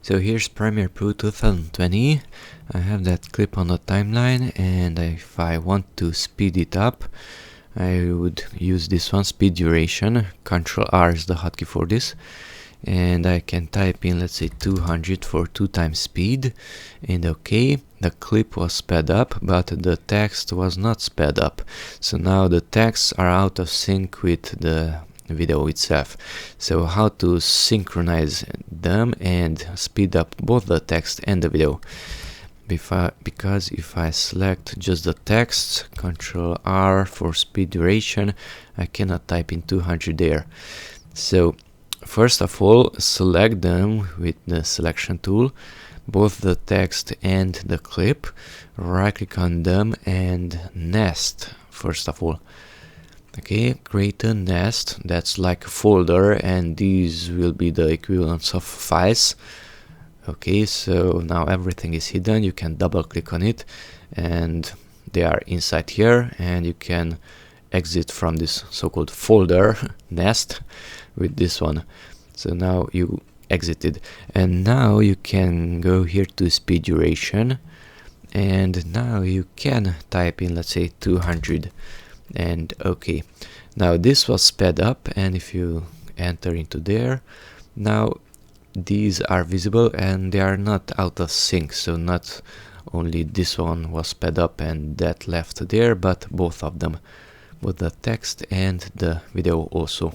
So here's Premiere Pro 2020. I have that clip on the timeline, and if I want to speed it up, I would use this one, speed duration. Control R is the hotkey for this. And I can type in, let's say, 200 for 2 times speed, and okay, the clip was sped up, but the text was not sped up. So now the texts are out of sync with the video itself. So how to synchronize them and speed up both the text and the video? Because if I select just the text, Control R for speed duration, I cannot type in 200 there. So first of all, select them with the selection tool, both the text and the clip. Right click on them and nest first of all. Okay, create a nest that's like a folder, and these will be the equivalents of files. Okay, so now everything is hidden. You can double click on it and they are inside here, and you can exit from this so-called folder nest with this one. So now you exited, and now you can go here to speed duration, and now you can type in, let's say, 200, and okay, now this was sped up, and if you enter into there, now these are visible and they are not out of sync. So not only this one was sped up and that left there, but both of them, both the text and the video also.